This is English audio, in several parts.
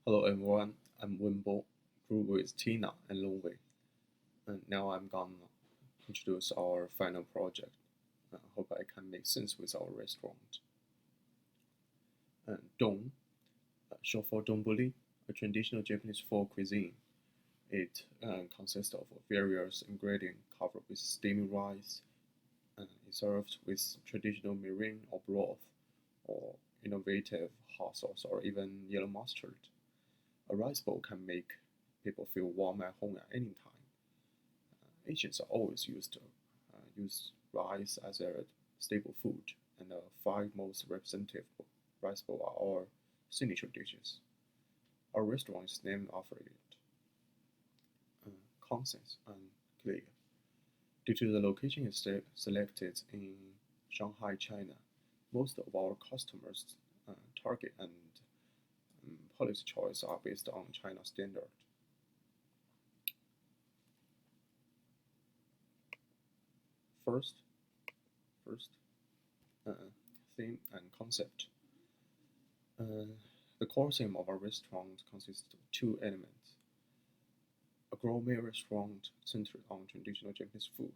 Hello everyone, I'm Wenbo, grew with Tina and Longwei, and now I'm gonna introduce our final project. I hope I can make sense with our restaurant. Dong, short for donburi, a traditional Japanese folk cuisine. It consists of various ingredients covered with steaming rice. It's served with traditional mirin or broth, or innovative hot sauce, or even yellow mustard. A rice bowl can make people feel warm at home at any time. Asians are always used to use rice as a staple food, and the five most representative rice bowls are our signature dishes. Our restaurant is named after it. Conscious and clear. Due to the location is selected in Shanghai, China, most of our customers' target and policy choice are based on China standard. First, first theme and concept. The core theme of our restaurant consists of two elements: a gourmet restaurant centered on traditional Japanese food,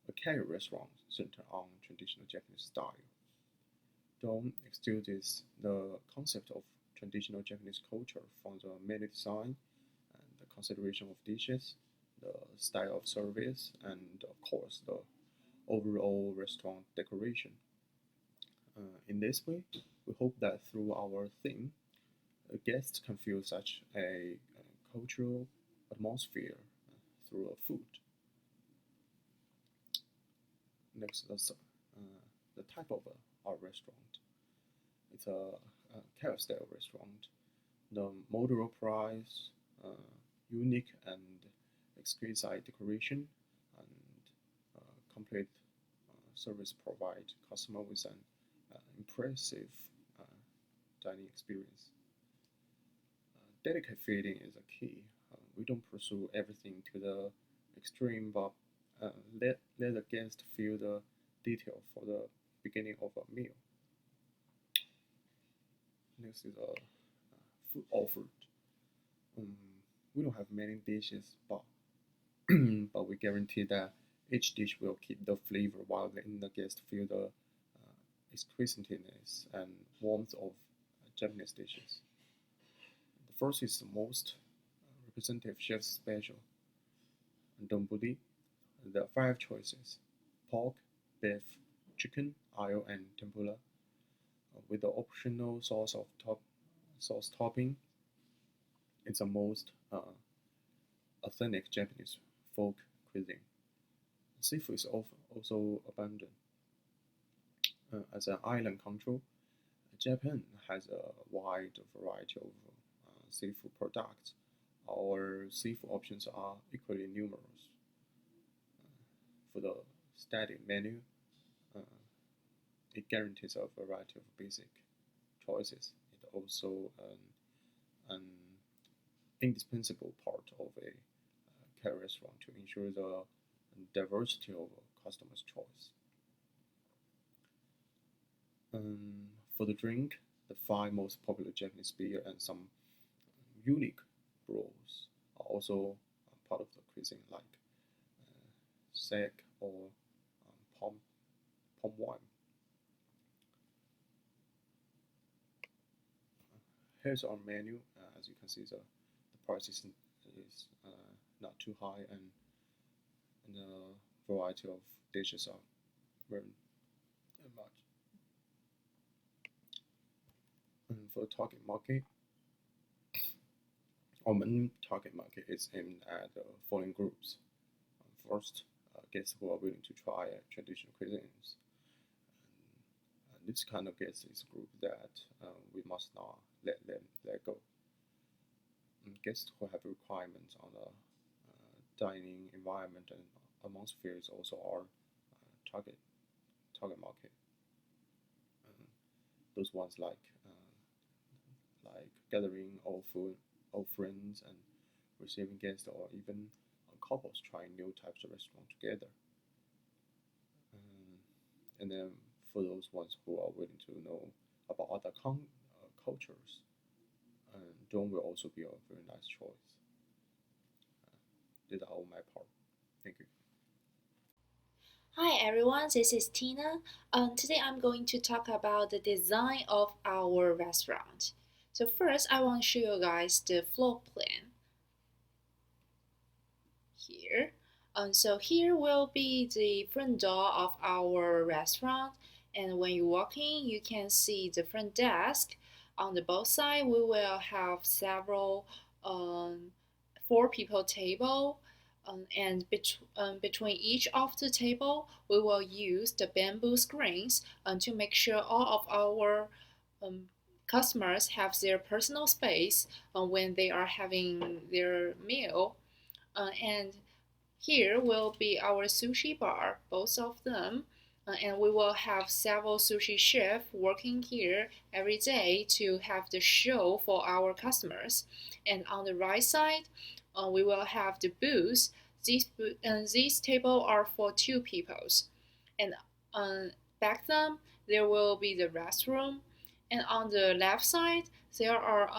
a casual restaurant centered on traditional Japanese style. Dome exudes the concept of traditional Japanese culture from the menu design and the consideration of dishes, the style of service, and of course the overall restaurant decoration. In this way, we hope that through our theme, guests can feel such a cultural atmosphere through a food. Next, the type of our restaurant. It's a casual style restaurant. The moderate price, unique and exquisite decoration, and complete service provide customer with an impressive uh, dining experience. Delicate feeding is a key. We don't pursue everything to the extreme, but let the guest feel the detail for the beginning of a meal. Next is food offered. Um, we don't have many dishes, but but we guarantee that each dish will keep the flavor while letting the guest feel the exquisiteness and warmth of Japanese dishes. The first is the most representative chef's special, donburi. There are five choices: pork, beef, chicken, eel, and tempura, with the optional sauce topping. It's the most authentic Japanese folk cuisine. Seafood is also abundant. As an island country, Japan has a wide variety of seafood products. Our seafood options are equally numerous. For the static menu, uh, it guarantees a variety of basic choices. It also an indispensable part of a care restaurant to ensure the diversity of customers' choice. For the drink, the five most popular Japanese beer and some unique brews are also part of the cuisine, like sake or palm wine. Here's our menu. As you can see, the price is not too high, and the variety of dishes are very much. And for the target market, our main target market is aimed at the following groups. First, guests who are willing to try traditional cuisines. And this kind of guest is a group that we must not let them let go. And guests who have requirements on the dining environment and atmosphere is also our target market. Uh, those ones like gathering all friends and receiving guests, or even couples trying new types of restaurant together. Um, and then for those ones who are willing to know about other cultures and dome will also be a very nice choice. These are all my part. Thank you. Hi everyone, this is Tina. Today I'm going to talk about the design of our restaurant. So first I want to show you guys the floor plan here. So here will be the front door of our restaurant, and when you walk in you can see the front desk. On the both side we will have several um, four people table, and between each of the table we will use the bamboo screens to make sure all of our um, customers have their personal space when they are having their meal. And here will be our sushi bar, both of them, and we will have several sushi chefs working here every day to have the show for our customers. And on the right side, we will have the booths. These tables are for two peoples. And back them, there will be the restroom. And on the left side, there are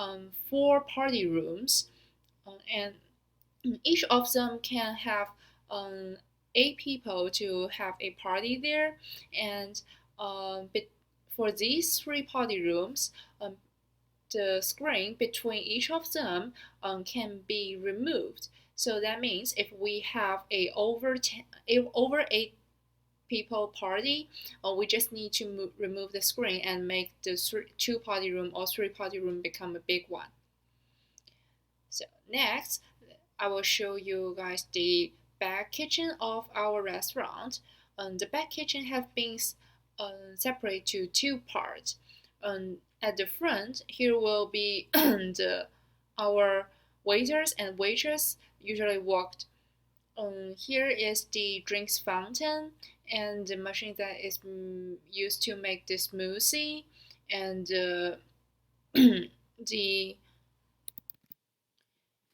four party rooms. And each of them can have um, 8 people to have a party there, and for these three party rooms, the screen between each of them can be removed. So that means if we have a over 8 people party, we just need to remove the screen and make the two party room or three party room become a big one. So next, I will show you guys the back kitchen of our restaurant. The back kitchen have been separated to two parts. At the front, here will be our waiters and waitress usually walked. Here is the drinks fountain and the machine that is used to make the smoothie, and the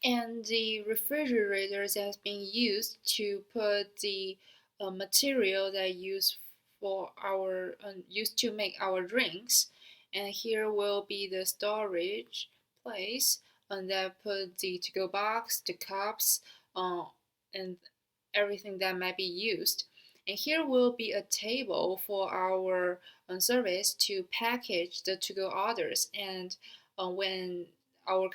the refrigerators has been used to put the material that used to make our drinks. And here will be the storage place, and that put the to-go box, the cups, and everything that might be used. And here will be a table for our service to package the to-go orders, and when our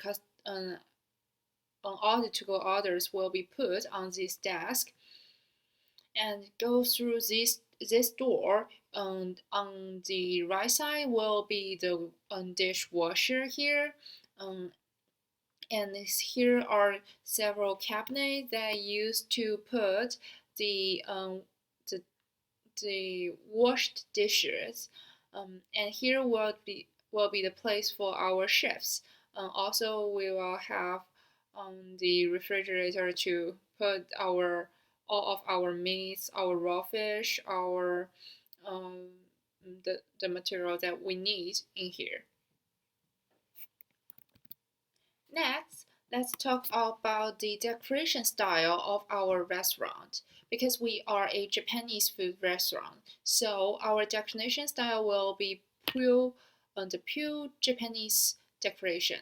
all the to-go orders will be put on this desk and go through this door. And on the right side will be the dishwasher here. Um, and here are several cabinets that used to put the the, the washed dishes. And here will be the place for our chefs. Also, we will have the refrigerator to put our all of our meats, our raw fish, our um, the material that we need in here. Next, let's talk about the decoration style of our restaurant. Because we are a Japanese food restaurant, so our decoration style will be the pure Japanese decoration.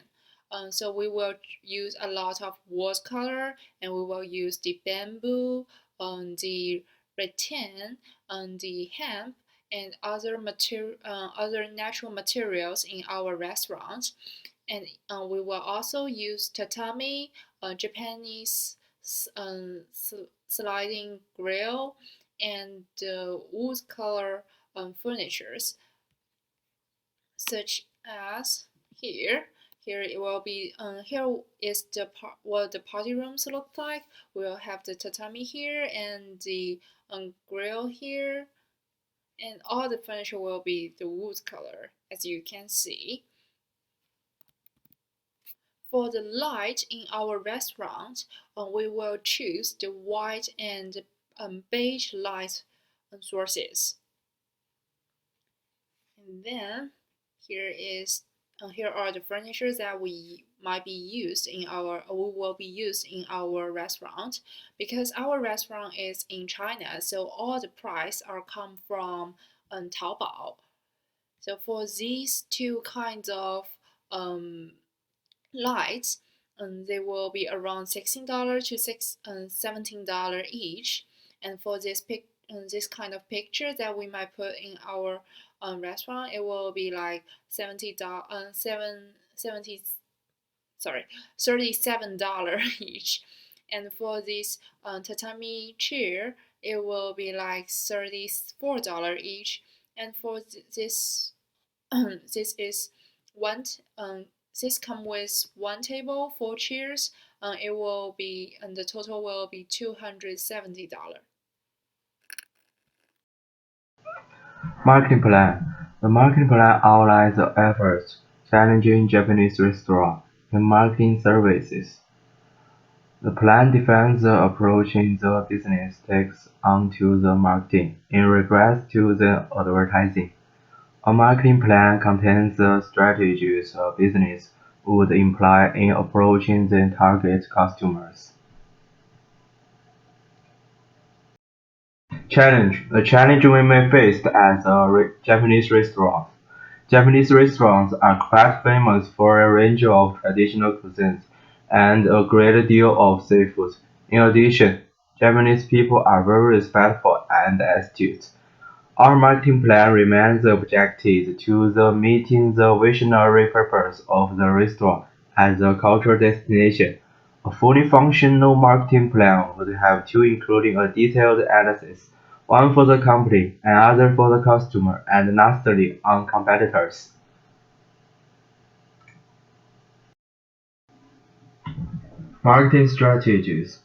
So we will use a lot of watercolor, and we will use the bamboo, the rattan, the hemp, and other natural materials in our restaurant. And we will also use tatami, Japanese sliding grill, and wood color furnitures, such as here. Here it will be. Here is what the party rooms look like. We'll have the tatami here and the grill here, and all the furniture will be the wood color, as you can see. For the light in our restaurant, we will choose the white and beige light sources. And then here are the furniture that we will be used in our restaurant. Because our restaurant is in China, so all the price are come from Taobao. So for these two kinds of lights, they will be around $16 to $17 each. And for this kind of picture that we might put in our restaurant, it will be like 37 dollars each. And for this tatami chair, it will be like $34 each. And for this this is one this come with one table, four chairs. It will be, and the total will be $270. Marketing plan. The marketing plan outlines the efforts challenging Japanese restaurants in marketing services. The plan defines the approach the business takes onto the marketing in regards to the advertising. A marketing plan contains the strategies a business would employ in approaching the target customers. Challenge. The challenge we may face as a Japanese restaurant. Japanese restaurants are quite famous for a range of traditional cuisines and a great deal of seafood. In addition, Japanese people are very respectful and astute. Our marketing plan remains objected to the meeting the visionary purpose of the restaurant as a cultural destination. A fully functional marketing plan would have two including a detailed analysis, one for the company, another for the customer, and lastly on competitors. Marketing strategies.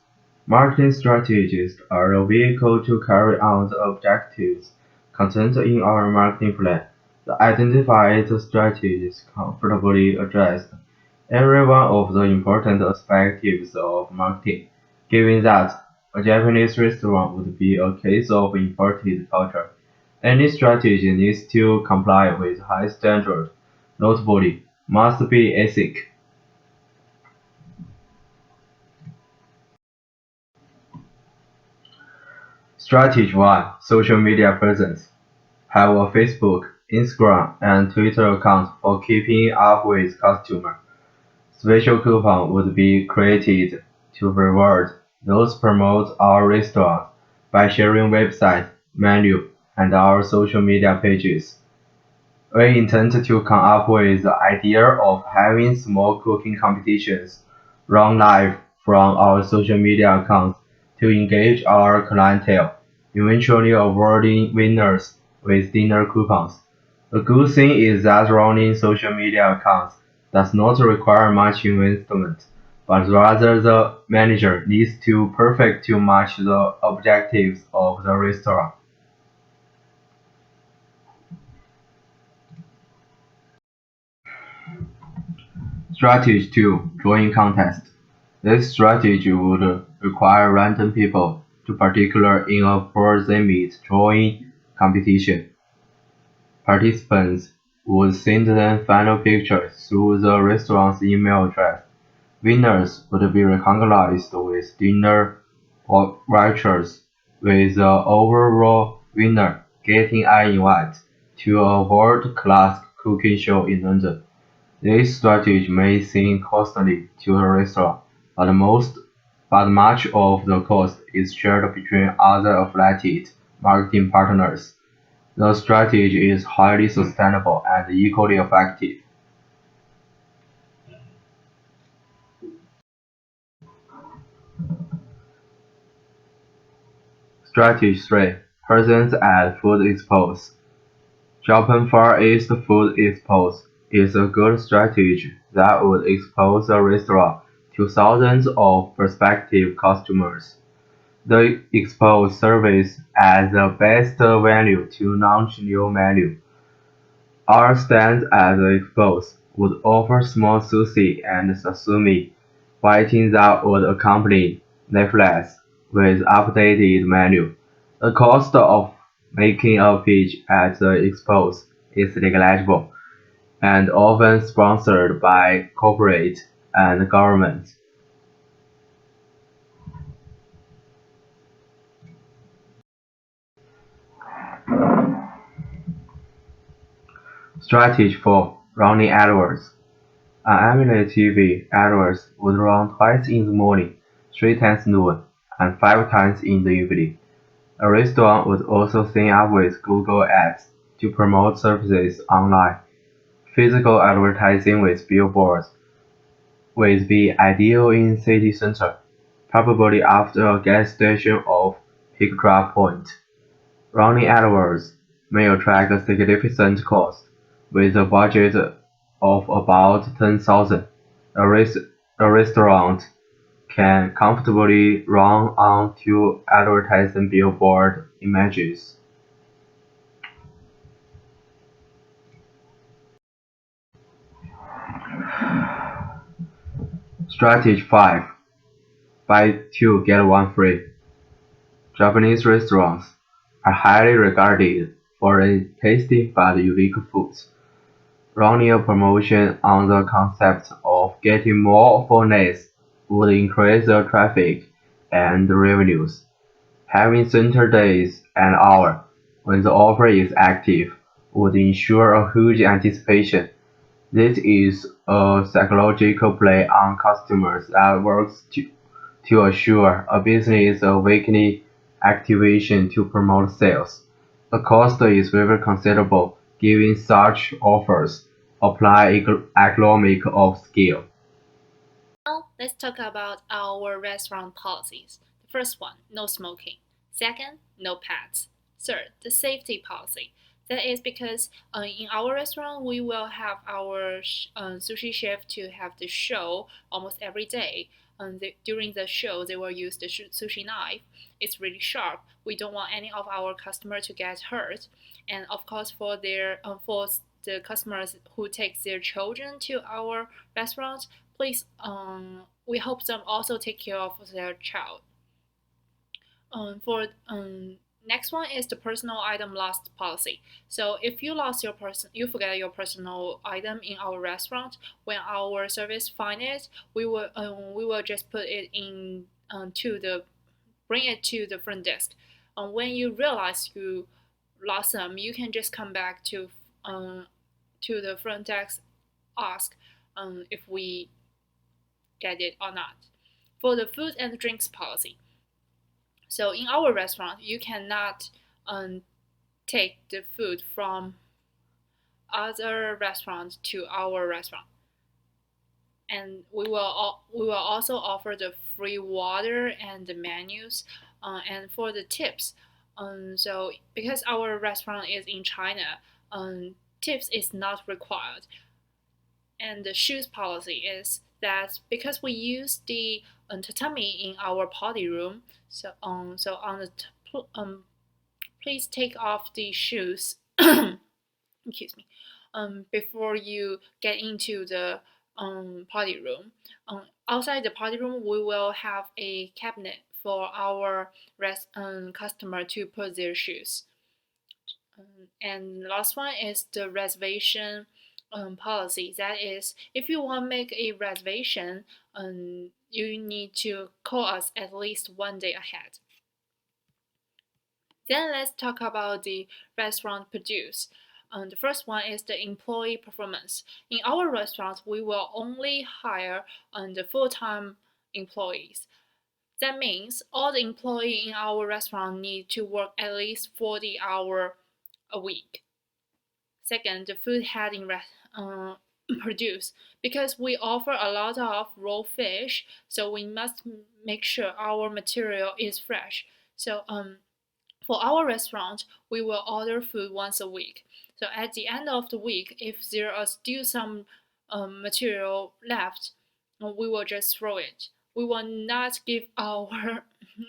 Marketing strategies are a vehicle to carry out the objectives contained in our marketing plan. The identified strategies comfortably address every one of the important aspects of marketing, given that a Japanese restaurant would be a case of imported culture. Any strategy needs to comply with high standards, notably, must be ethic. Strategy 1. Social media presence. Have a Facebook, Instagram, and Twitter account for keeping up with customers. Special coupon would be created to reward those promote our restaurant by sharing website, menu, and our social media pages. We intend to come up with the idea of having small cooking competitions run live from our social media accounts to engage our clientele, eventually awarding winners with dinner coupons. The good thing is that running social media accounts does not require much investment, but rather the manager needs to perfect to match the objectives of the restaurant. Strategy 2. Drawing contest. This strategy would require random people, to particular in a pour-they-meet drawing competition. Participants would send them final pictures through the restaurant's email address. Winners would be recognized with dinner vouchers, with the overall winner getting an invite to a world-class cooking show in London. This strategy may seem costly to a restaurant, but much of the cost is shared between other affiliated marketing partners. The strategy is highly sustainable and equally effective. Strategy 3. Presence at Food Expos. Japan Far East Food Expos is a good strategy that would expose a restaurant to thousands of prospective customers. The expo serves as the best venue to launch new menu. Our stand at the expos would offer small sushi and sashimi waiting that would accompany leaflets with updated menu. The cost of making a pitch at the expos is negligible and often sponsored by corporate and government. Strategy 4. Running AdWords. An AMOLED TV adverts would run twice in the morning, 3 times noon, and 5 times in the evening. A restaurant would also sign up with Google Ads to promote services online. Physical advertising with billboards would be ideal in city center, probably after a gas station or pick drop point. Running AdWords may attract a significant cost, with a budget of about 10,000. A, res- a restaurant can comfortably run on 2 advertising billboard images. Strategy 5. Buy 2 get 1 free. Japanese restaurants are highly regarded for their tasty but unique foods. Running a promotion on the concept of getting more for less would increase the traffic and revenues. Having center days and hours when the offer is active would ensure a huge anticipation. This is a psychological play on customers that works to assure a business a weekly activation to promote sales. The cost is very considerable given such offers apply economic of scale. Now, let's talk about our restaurant policies. The first one, no smoking. Second, no pets. Third, the safety policy. That is because in our restaurant, we will have our sushi chef to have the show almost every day. During the show, they will use the sushi knife. It's really sharp. We don't want any of our customers to get hurt. And of course, for the customers who take their children to our restaurant, please we hope them also take care of their child. For next one is the personal item lost policy. So if you forget your personal item in our restaurant, when our service find it, we will just put it in to the bring it to the front desk. When you realize you lost them, you can just come back to the front desk, ask if we get it or not. For the food and drinks policy, so in our restaurant, you cannot take the food from other restaurants to our restaurant, and we will also offer the free water and the menus, and for the tips. So because our restaurant is in China, tips is not required. And the shoes policy is that because we use the tatami in our party room, so on the please take off the shoes. Excuse me. Before you get into the party room. Outside the party room, we will have a cabinet for our customer to put their shoes. And last one is the reservation policy. That is, if you want to make a reservation, you need to call us at least 1 day ahead. Then let's talk about the restaurant produce. The first one is the employee performance. In our restaurant, we will only hire the full-time employees. That means all the employees in our restaurant need to work at least 40 hours a week. Second, the food heading produce, because we offer a lot of raw fish, so we must make sure our material is fresh. So for our restaurant, we will order food once a week. So at the end of the week, if there are still some material left, we will just throw it. We will not give our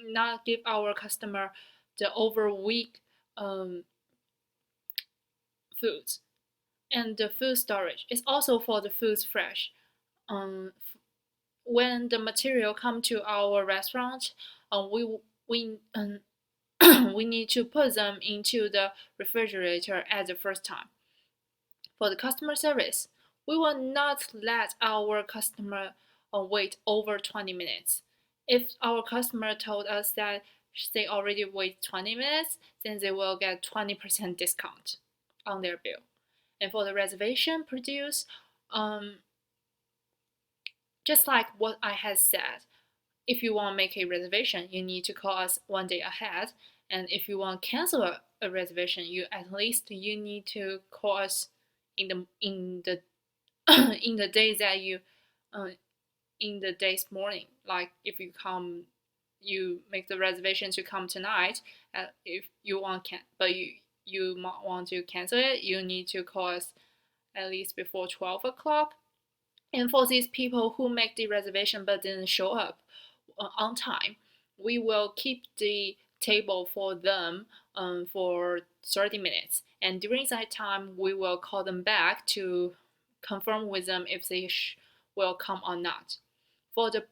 not give our customer the over week foods. And the food storage is also for the foods fresh. When the material come to our restaurant, we we need to put them into the refrigerator at the first time. For the customer service, we will not let our customer wait over 20 minutes. If our customer told us that they already wait 20 minutes, then they will get 20% discount on their bill. And for the reservation produce, just like what I had said, if you want to make a reservation, you need to call us one day ahead. And if you want to cancel a reservation, you need to call us in the in the days that you uh, in the day's morning. Like if you make the reservation to come tonight. If you want but you might want to cancel it, you need to call us at least before 12 o'clock. And for these people who make the reservation but didn't show up on time, we will keep the table for them for 30 minutes. And during that time, we will call them back to confirm with them if they will come or not. For the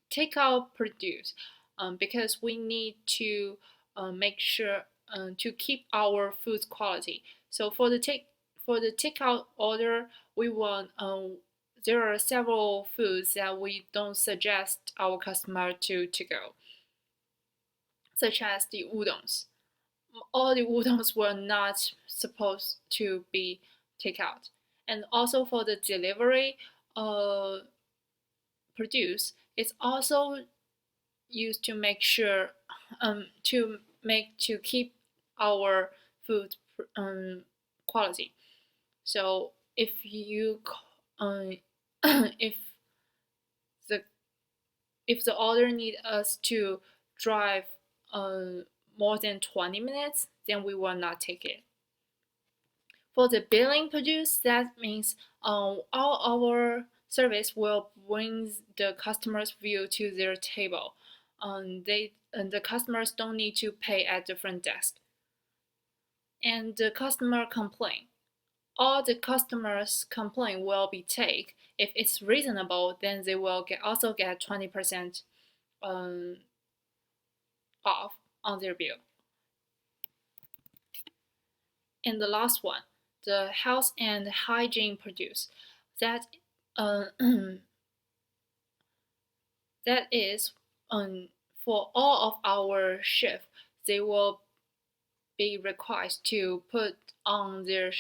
takeout produce, because we need to make sure to keep our food quality. So for the takeout order, we want there are several foods that we don't suggest our customer to go, such as the udons. All the udons were not supposed to be takeout. And also for the delivery produce, it's also used to make sure to keep our food quality. So if you if the if the order need us to drive more than 20 minutes, then we will not take it. For the billing produce, that means all our service will bring the customer's view to their table. The customers don't need to pay at the front desk. And the customer complaint. All the customers' complaint will be taken. If it's reasonable, then they will also get 20% off on their bill. And the last one, the health and hygiene produce. That that is for all of our chefs, they will be required to put on the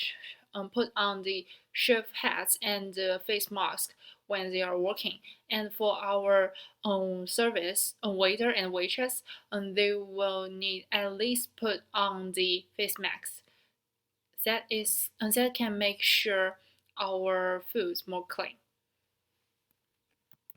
chef hats and the face mask when they are working. And for our service waiter and waitress, they will need at least put on the face masks. That can make sure our food's more clean.